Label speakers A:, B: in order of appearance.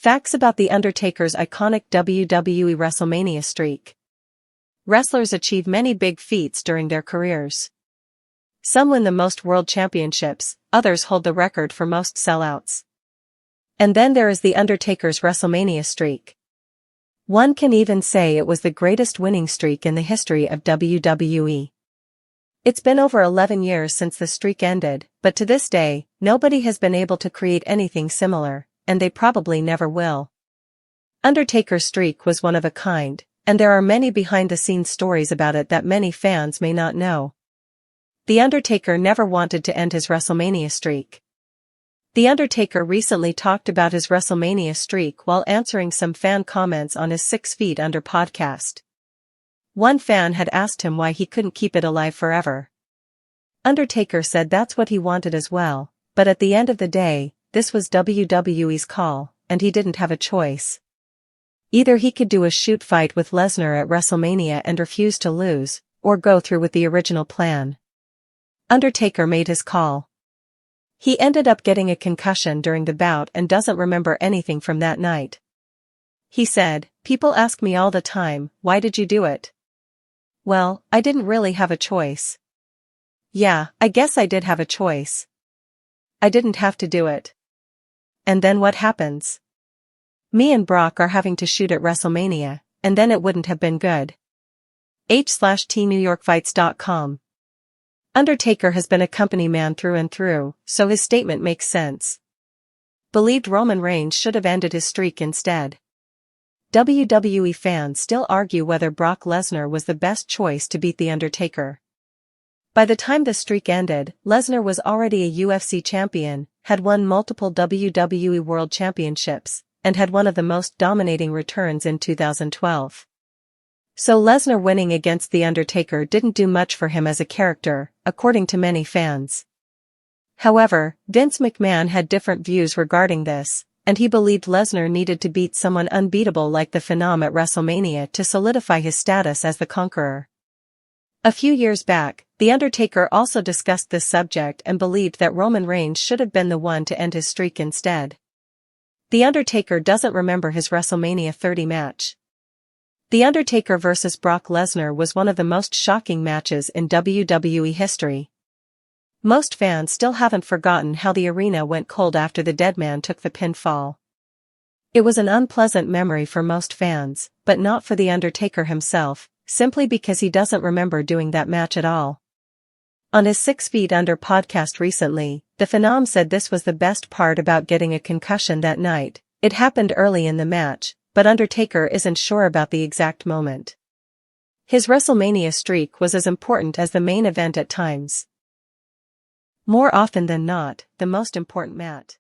A: Facts about The Undertaker's iconic WWE WrestleMania streak. Wrestlers achieve many big feats during their careers. Some win the most world championships, others hold the record for most sellouts. And then there is The Undertaker's WrestleMania streak. One can even say it was the greatest winning streak in the history of WWE. It's been over 11 years since the streak ended, but to this day, nobody has been able to create anything similar, and they probably never will. Undertaker's streak was one of a kind, and there are many behind-the-scenes stories about it that many fans may not know. The Undertaker never wanted to end his WrestleMania streak. The Undertaker recently talked about his WrestleMania streak while answering some fan comments on his 6 Feet Under podcast. One fan had asked him why he couldn't keep it alive forever. Undertaker said that's what he wanted as well, but at the end of the day, this was WWE's call, and he didn't have a choice. Either he could do a shoot fight with Lesnar at WrestleMania and refuse to lose, or go through with the original plan. Undertaker made his call. He ended up getting a concussion during the bout and doesn't remember anything from that night. He said, "People ask me all the time, why did you do it? Well, I didn't really have a choice. Yeah, I guess I did have a choice. I didn't have to do it. And then what happens? Me and Brock are having to shoot at WrestleMania, and then it wouldn't have been good." h/tnewyorkfights.com. Undertaker has been a company man through and through, so his statement makes sense. Believed Roman Reigns should have ended his streak instead. WWE fans still argue whether Brock Lesnar was the best choice to beat The Undertaker. By the time the streak ended, Lesnar was already a UFC champion, had won multiple WWE World Championships, and had one of the most dominating returns in 2012. So Lesnar winning against The Undertaker didn't do much for him as a character, according to many fans. However, Vince McMahon had different views regarding this, and he believed Lesnar needed to beat someone unbeatable like the Phenom at WrestleMania to solidify his status as the conqueror. A few years back, The Undertaker also discussed this subject and believed that Roman Reigns should have been the one to end his streak instead. The Undertaker doesn't remember his WrestleMania 30 match. The Undertaker vs. Brock Lesnar was one of the most shocking matches in WWE history. Most fans still haven't forgotten how the arena went cold after the Deadman took the pinfall. It was an unpleasant memory for most fans, but not for The Undertaker himself, simply because he doesn't remember doing that match at all. On his 6 Feet Under podcast recently, the Phenom said this was the best part about getting a concussion that night. It happened early in the match, but Undertaker isn't sure about the exact moment. His WrestleMania streak was as important as the main event at times. More often than not, the most important match.